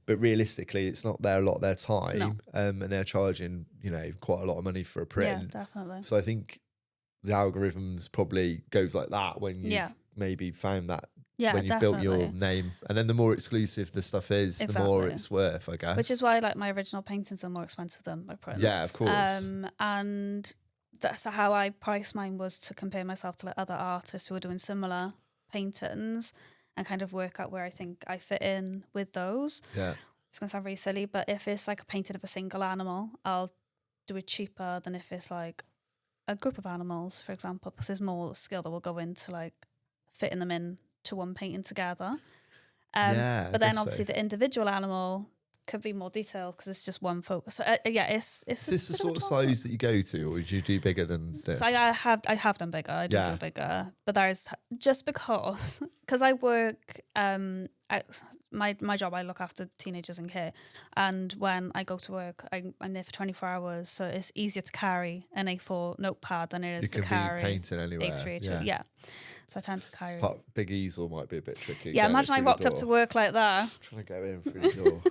but realistically, it's not there a lot of their time, No. And they're charging quite a lot of money for a print. Yeah, definitely. So I think the algorithms probably goes like that when you've maybe found that. Yeah, when you've built your name, and then the more exclusive the stuff is, the more it's worth, I guess. Which is why like my original paintings are more expensive than my prints. Yeah, of course. And that's how I priced mine, was to compare myself to like other artists who are doing similar paintings and kind of work out where I think I fit in with those. Yeah, it's gonna sound really silly, but if it's like a painting of a single animal, I'll do it cheaper than if it's like a group of animals, for example, because there's more skill that will go into like fitting them in to one painting together. But then obviously the individual animal could be more detailed because it's just one focus. So it's is this the sort of size that you go to, or would you do bigger than this? So I have done bigger. I do bigger, but there's just because I work my job, I look after teenagers in care, and when I go to work, I'm there for 24 hours, so it's easier to carry an A4 notepad than it is to carry painting anywhere. A3. So I tend to carry. Big easel might be a bit tricky. Yeah, imagine I walked up to work like that. Trying to go in through the door.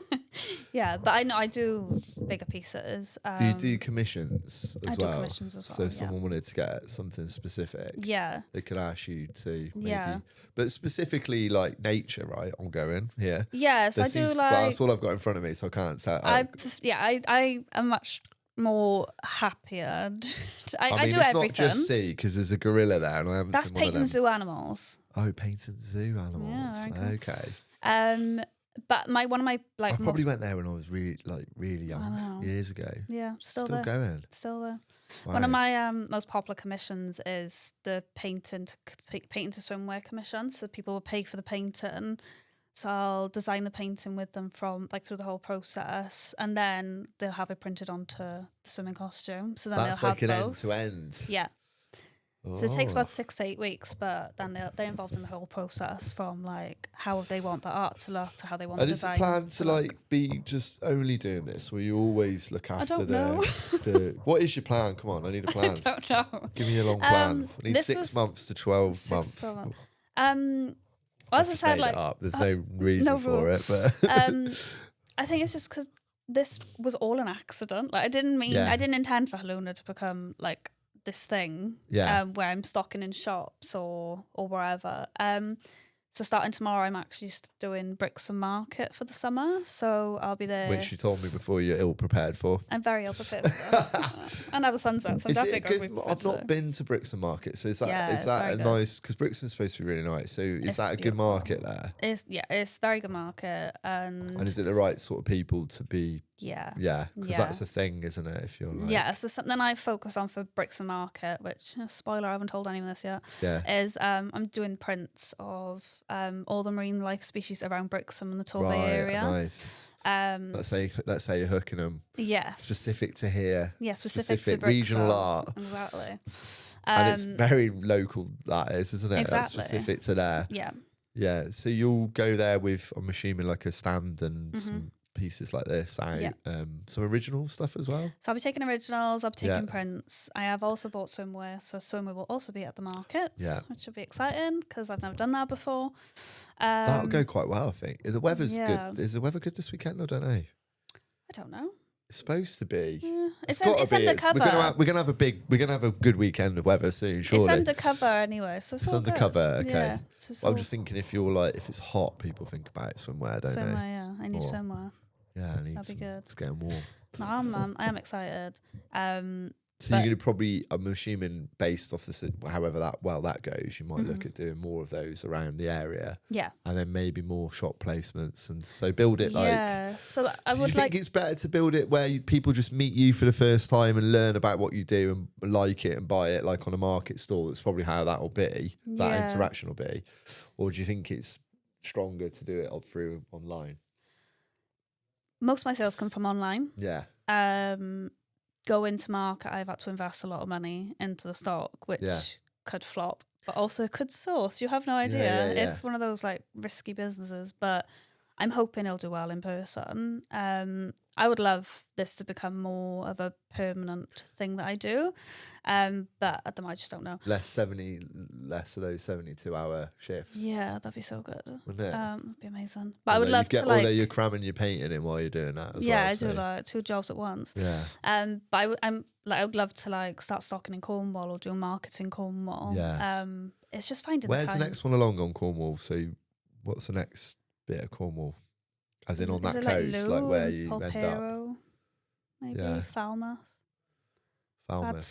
Yeah, but I know I do bigger pieces. Do you do commissions as well? I do commissions as well. So if someone wanted to get something specific, they could ask you to maybe. But specifically like nature, right? I'm going here. Yes, I do like. That's all I've got in front of me, so I can't tell. I am much more happier. I do it's everything. Not just see, because there's a gorilla there, and I haven't That's seen one of them. painting zoo animals. Oh, painting zoo animals. Yeah, okay. But one of my like. I probably went there when I was really young, years ago. Yeah, still there. Going. Still there. Wow. One of my most popular commissions is the painting to swimwear commission. So people will pay for the painting. So I'll design the painting with them from like through the whole process, and then they'll have it printed onto the swimming costume. So then that's they'll like have an both. end to end. Yeah. So it takes about 6 to 8 weeks, but then they're involved in the whole process, from like how they want the art to look to how they want the design. And is the plan to like be just only doing this? Will you always look after I don't know. What is your plan? Come on, I need a plan. I don't know. Give me a long plan. I need 6 months to 12 months. Well, as I said, like there's no reason for it, but I think it's just because this was all an accident. Like I didn't intend for Holuna to become like this thing where I'm stocking in shops or wherever. So starting tomorrow, I'm actually doing Brixton Market for the summer. So I'll be there. Which you told me before you're ill prepared for. I'm very ill prepared for this. And now the sun's out, so I'm definitely going to I've not been to Brixton Market, so is that a nice? Because Brixton's supposed to be really nice. So is that a good market there? It's a very good market, and is it the right sort of people to be? Yeah, because that's a thing, isn't it? If you're like, so something I focus on for Brixton Market, which spoiler, I haven't told anyone this yet. Is I'm doing prints of all the marine life species around Brixton and the Torbay area. Nice. Let's say you're hooking them. Yes. Specific to here. Yeah, specific to Brixton. Regional art. Exactly. And it's very local, that is, isn't it? Exactly. That's specific to there. Yeah. Yeah. So you'll go there with, I'm assuming, like a stand and some pieces like this out. Some original stuff as well. So I'll be taking originals, I'll be taking prints. I have also bought swimwear, so swimwear will also be at the market, which will be exciting because I've never done that before. That'll go quite well, I think. The weather's good. Is the weather good this weekend? I don't know. I don't know. It's supposed to be. Yeah. It's gotta be. undercover. We're gonna have a good weekend of weather soon. Surely it's undercover anyway. So it's undercover. Good. Okay. Yeah, so I'm just thinking if it's hot, people think about swimwear, don't swimwear. they? Yeah, I need swimwear. Yeah, I need. That'd be good. It's getting warm. No, I am excited. So you're gonna probably, I'm assuming, based off however that goes, you might look at doing more of those around the area. Yeah. And then maybe more shop placements, and so build it like. Yeah. So I would you think it's better to build it where people just meet you for the first time and learn about what you do and like it and buy it, like on a market stall? That's probably how that will be. That interaction will be. Or do you think it's stronger to do it through online? Most of my sales come from online. Yeah. Go into market, I've had to invest a lot of money into the stock, which could flop, but also could source. You have no idea. Yeah. It's one of those like risky businesses, but I'm hoping it'll do well in person. I would love this to become more of a permanent thing that I do, but at the moment I just don't know. Less of those 72-hour shifts. Yeah, that'd be so good. Wouldn't it? That'd be amazing. But I would love to although you're cramming your painting in while you're doing that as well. Yeah, I do like 2 jobs at once. Yeah. But I would love to like start stocking in Cornwall or doing marketing in Cornwall. Yeah. It's just finding Where's the time. the next one along on Cornwall? So what's the next bit of Cornwall? As in on that coast, like where you end up? Maybe Falmouth.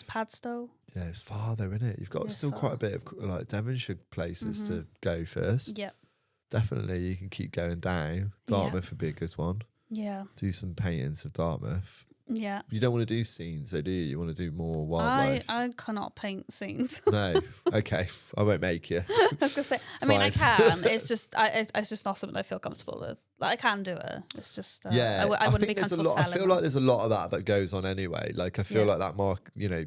Padstow. Yeah, it's far though, isn't it? You've got still quite a bit of like Devonshire places to go first. Yep. Definitely, you can keep going down. Dartmouth would be a good one. Yeah. Do some paintings of Dartmouth. Yeah. You don't want to do scenes, though, do you? You want to do more wildlife. I cannot paint scenes. No. Okay. I won't make you. I was gonna say. I mean, I can. It's just. It's just not something I feel comfortable with. Like I can do it. It's just. I wouldn't be comfortable selling. I feel like there's a lot of that goes on anyway. Like I feel like that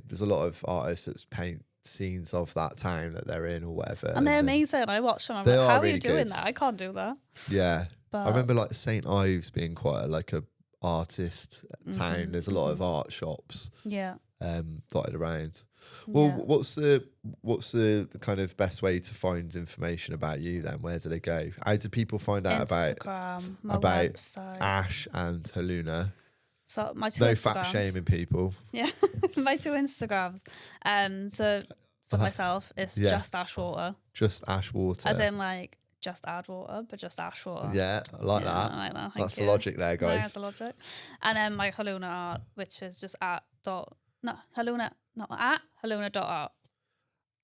there's a lot of artists that paint scenes of that town that they're in or whatever. And they're amazing. I watch them. I'm like, how are you doing that? I can't do that. Yeah. But I remember like St. Ives being quite a artist town. There's a lot of art shops dotted around. Well, what's the kind of best way to find information about you then? Where do they go? How do people find out about website. Ash and Holuna? So my 2 no Instagrams. fat shaming people. Yeah. My 2 Instagrams. So for myself it's just Ashwater. Just Ashwater. As in like just add water, but just ash water. Yeah, I like that. I like that. That's the logic there, guys. That's the logic. And then my Holuna Art, which is just Holuna.art.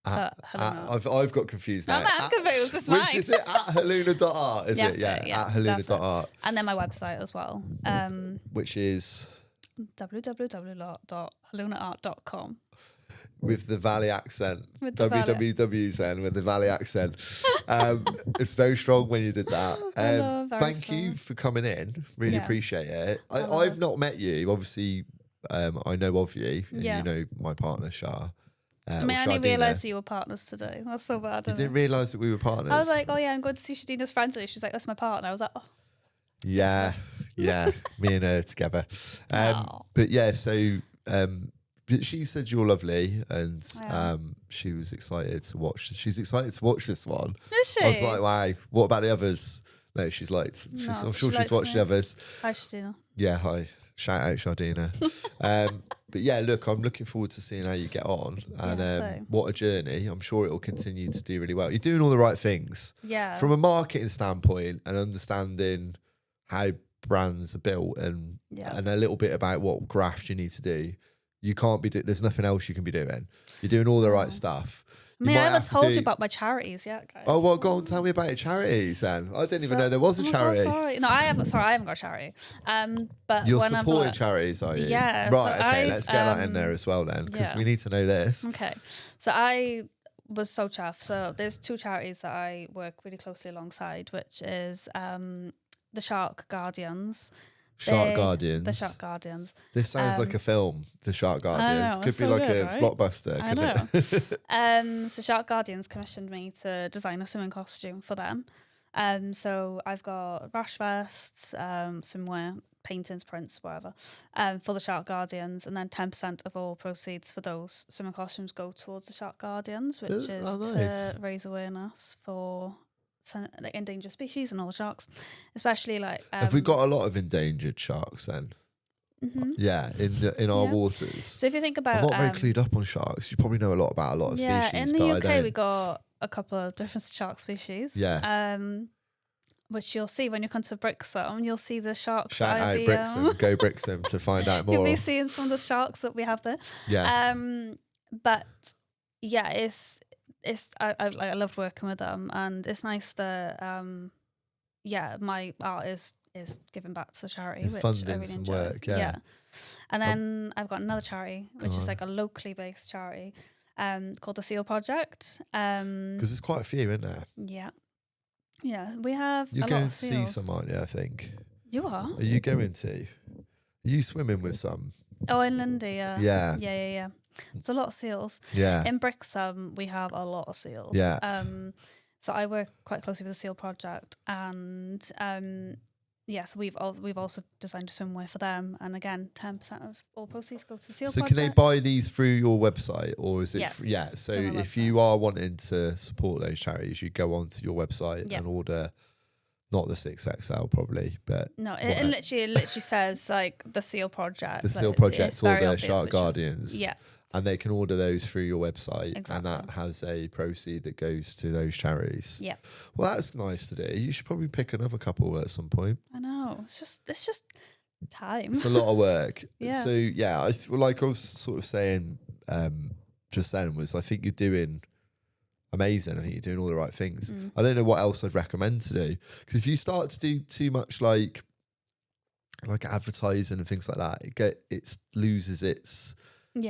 I've got confused now. I'm confused. It's mine. Which is it? At Holuna.art, is it? Yeah, at Holuna.art. And then my website as well. Which is www.holunaart.com. With the Valley accent. WWW's then with the Valley accent. It's very strong when you did that. Thank you for coming in. Really appreciate it. I've not met you. Obviously, I know of you. And you know my partner, Shah. I only realised that you were partners today. That's so bad. You didn't realise that we were partners? I was like, oh yeah, I'm going to see Shadina's friend today. She's like, that's my partner. I was like, oh. Yeah, me and her together. But yeah, so she said you're lovely, and she was excited to watch. She's excited to watch this one. Is she? I was like, wow. What about the others? No, she's liked. I'm sure she's watched the others. Hi, Shadina. Yeah, hi. Shout out, Shardina. But yeah, look, I'm looking forward to seeing how you get on, and what a journey. I'm sure it'll continue to do really well. You're doing all the right things. Yeah. From a marketing standpoint and understanding how brands are built and a little bit about what graft you need to do. You can't be there's nothing else you can be doing. You're doing all the right stuff. I haven't told you about my charities yet, guys. Oh, well, go on, tell me about your charities then. I didn't even know there was a charity. Sorry. No, I haven't got a charity. But you're supporting charities, are you? Yeah. Right, okay, let's get that in there as well then, because we need to know this. Okay. So I was so chuffed. So there's 2 charities that I work really closely alongside, which is the Shark Guardians. The Shark Guardians. This sounds like a film, the Shark Guardians. Could be like a blockbuster. I know. So Shark Guardians commissioned me to design a swimming costume for them. So I've got rash vests, swimwear, paintings, prints, whatever, for the Shark Guardians, and then 10% of all proceeds for those swimming costumes go towards the Shark Guardians, which is to raise awareness for endangered species and all the sharks, especially like. Have we got a lot of endangered sharks then? Yeah, in our waters. So if you think about, I'm not very clued up on sharks. You probably know a lot about a lot of species. In the UK we got a couple of different shark species. Yeah. Which you'll see when you come to Brixham. You'll see the sharks. Shout out Brixham. Go Brixham to find out more. You'll be seeing some of the sharks that we have there. Yeah. But yeah, I loved working with them, and it's nice that my art is giving back to the charity. It's which funding I really some enjoy. work. Yeah. And then I've got another charity, which is like a locally based charity, called the Seal Project. Because there's quite a few, isn't there? Yeah. Yeah, we have You're a going lot to of see seals. some, aren't you, I think? You are? Are you going to? Are you swimming with some? Oh, in Lindy, yeah. Yeah. Yeah. There's a lot of seals. Yeah. In Brixham, we have a lot of seals. Yeah. So I work quite closely with the Seal Project, and so we've also designed a swimwear for them, and again, 10% of all proceeds go to the Seal Project. So can they buy these through your website, or is it? Yes, So if you are wanting to support those charities, you go onto your website and order. Not the 6XL probably, but no, it literally says like the Seal Project. The Seal Project or the Shark Guardians. Yeah. And they can order those through your website, Exactly. and that has a proceed that goes to those charities. Yeah. Well, that's nice to do. You should probably pick another couple at some point. I know. It's just time. It's a lot of work. Yeah. So yeah, like I was sort of saying just then, was I think you're doing amazing. I think you're doing all the right things. I don't know what else I'd recommend to do, because if you start to do too much like advertising and things like that, it loses its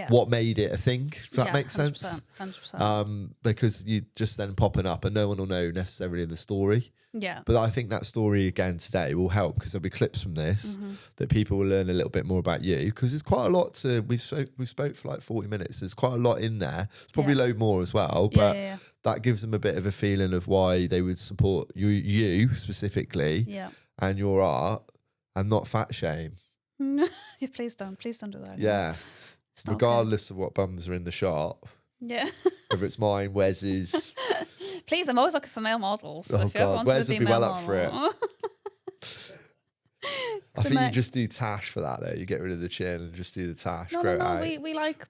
what made it a thing, if that makes 100%, sense. 100%. Because you just then popping up and no one will know necessarily the story. Yeah. But I think that story again today will help, because there'll be clips from this that people will learn a little bit more about you, because there's quite a lot to, we spoke for like 40 minutes. There's quite a lot in there. There's probably a load more as well, but that gives them a bit of a feeling of why they would support you specifically and your art, and not fat shame. Please don't do that. Yeah. Regardless of what bums are in the shop. Yeah. Whether it's mine, Wes's. Please, I'm always looking for male models. So if you ever Wes wanted to would be be well male up for it. model. I think you just do tash for that though. You get rid of the chin and just do the tash. No, we like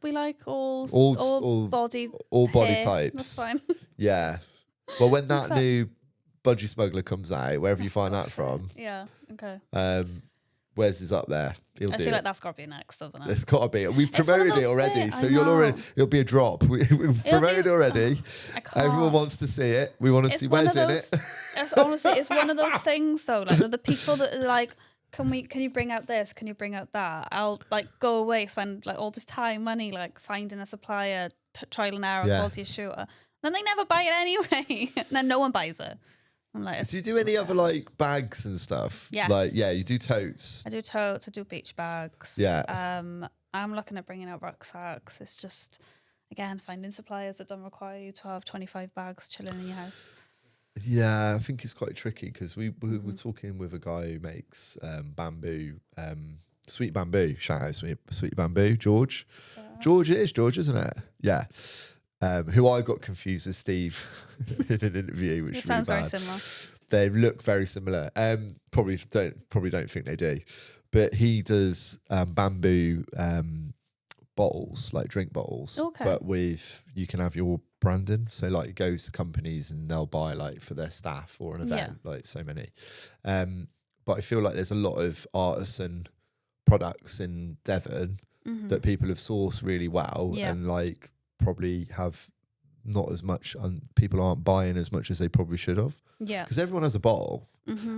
all body hair. Types. That's fine. Yeah. Well, when that new Budgie Smuggler comes out, wherever you find that from. Yeah. Okay. Wes is up there. I feel like that's got to be next, doesn't it? It's got to be. We've promoted it already, so it'll be a drop. We've promoted it already. Everyone wants to see it. We want to see Wes in it. It's one of those things though. Like the people that are like, can you bring out this? Can you bring out that? I'll like go away, spend like all this time, money, like finding a supplier, trial and error, quality assurer. Then they never buy it anyway. And then no one buys it. Like, do you do any other like bags and stuff? Yes. Like, you do totes. I do totes. I do beach bags. Yeah. I'm looking at bringing out rucksacks. It's just, again, finding suppliers that don't require you to have 25 bags chilling in your house. Yeah, I think it's quite tricky, because we were talking with a guy who makes bamboo, sweet bamboo. Shout out sweet bamboo, George. George, it is George, isn't it? Yeah. Who I got confused with Steve in an interview, which sounds really bad. very similar. They look very similar. Probably don't think they do, but he does bamboo bottles, like drink bottles. Okay. But you can have your branding. So like it goes to companies and they'll buy like for their staff or an event, like so many. But I feel like there's a lot of artisan products in Devon that people have sourced really well, and like probably have not as much, people aren't buying as much as they probably should have. Yeah. Because everyone has a bottle.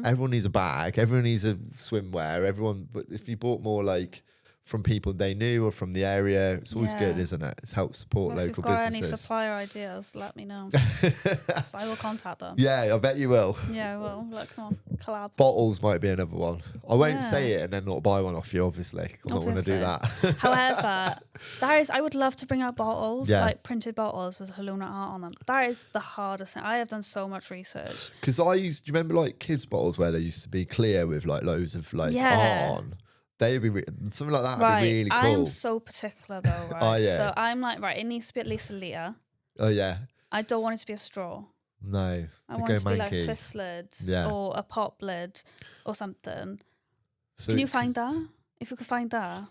Everyone needs a bag. Everyone needs a swimwear. But if you bought more like from people they knew or from the area, it's always good, isn't it? It's helped support local businesses. If you've got any supplier ideas, let me know. So I will contact them. Yeah, I bet you will. Yeah, I will. Like, come on, collab. Bottles might be another one. I won't say it and then not buy one off you, obviously. I'm not going to do that. However, I would love to bring out bottles, like printed bottles with Holuna Art on them. That is the hardest thing. I have done so much research. Because do you remember like kids' bottles where they used to be clear with like loads of like art on? They'd be something like that would be really cool. I'm so particular though, right? Oh, yeah. So I'm like, right, it needs to be at least a litre. Oh yeah. I don't want it to be a straw. No. I want it to be like a twist lid or a pop lid or something. So can you find that? If you could find that.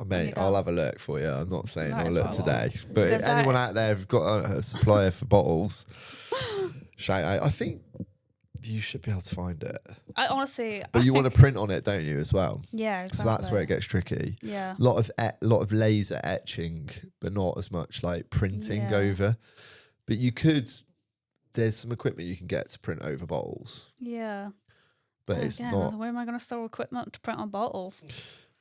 Mate, I'll have a look for you. I'm not saying Might I'll as look well. today. But if anyone out there who've got a supplier for bottles, shout out. I think you should be able to find it. I honestly... But you want to print on it, don't you, as well? Yeah, exactly. So that's where it gets tricky. Yeah. A lot of laser etching, but not as much like printing over. But you could... There's some equipment you can get to print over bottles. Yeah. But it's not... Where am I going to store equipment to print on bottles?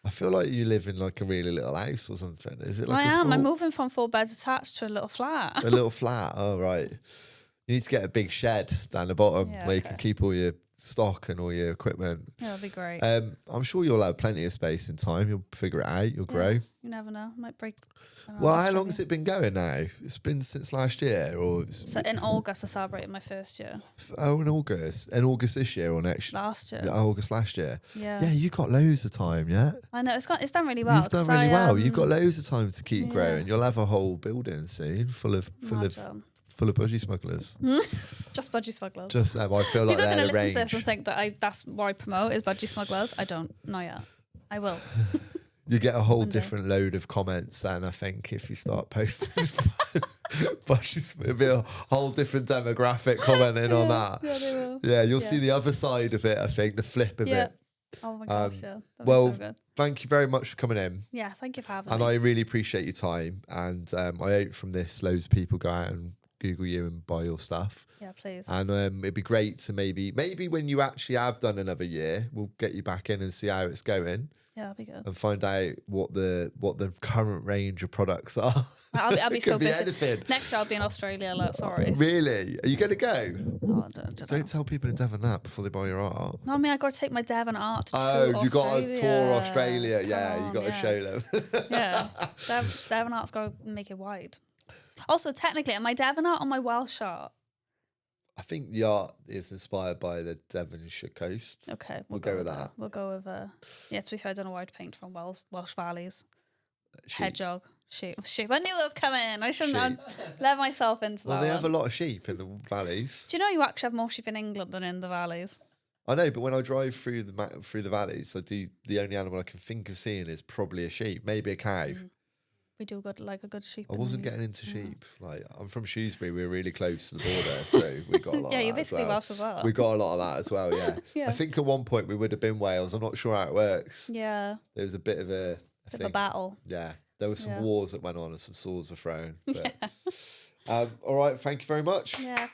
I feel like you live in like a really little house or something. Is it like I am. small... I'm moving from 4 beds attached to a little flat. A little flat. Oh, right. You need to get a big shed down the bottom where you can keep all your stock and all your equipment. Yeah, that'd be great. I'm sure you'll have plenty of space in time. You'll figure it out. You'll grow. You never know. Might break. Well, how long has it been going now? It's been since last year, or so in August I celebrated my first year. Oh, in August. In August this year or next? Last year. August last year. Yeah. Yeah, you got loads of time. Yeah. I know it's done really well. You've done really well. You've got loads of time to keep growing. You'll have a whole building soon full of budgie smugglers. Just budgie smugglers. Just them. I feel like people are they're going to the listen to range. this and think that that's what I promote is budgie smugglers. I don't. Not yet. I will. You get a whole different load of comments, and I think if you start posting, it'll be a whole different demographic commenting on that. Yeah, they will. Yeah, you'll see the other side of it. I think the flip of it. Oh my gosh, yeah. Well, so good. thank you very much for coming in. Yeah, thank you for having And me. I really appreciate your time. And I hope from this, loads of people go out and Google you and buy your stuff. Yeah, please. And it'd be great to maybe when you actually have done another year, we'll get you back in and see how it's going. Yeah, that'll be good. And find out what the current range of products are. I'll be so busy. Anything. Next year I'll be in Australia. Sorry. Really? Are you going to go? Oh, I don't know. Don't tell people in Devon that before they buy your art. No, I mean I got to take my Devon art to tour You got Australia. to tour Australia. Come Yeah, on, you got to show them. Yeah, Devon art's got to make it wide. Also, technically, am I Devon art or my Welsh art? I think the art is inspired by the Devonshire coast. Okay, we'll go with that. We'll go with yeah. To be fair, I don't know where to paint from Welsh valleys. Hedgehog, sheep. I knew that was coming. I shouldn't have let myself into that. Well, they have a lot of sheep in the valleys. Do you know you actually have more sheep in England than in the valleys? I know, but when I drive through the valleys, the only animal I can think of seeing is probably a sheep, maybe a cow. We do a good sheep. I wasn't getting into sheep. Like, I'm from Shrewsbury. We're really close to the border, so we got a lot. Yeah, of you're that basically as well. Welsh as well. We got a lot of that as well. Yeah. Yeah. I think at one point we would have been Wales. I'm not sure how it works. Yeah. There was a bit of a battle. Yeah, there were some wars that went on and some swords were thrown. But, all right, thank you very much. Yeah.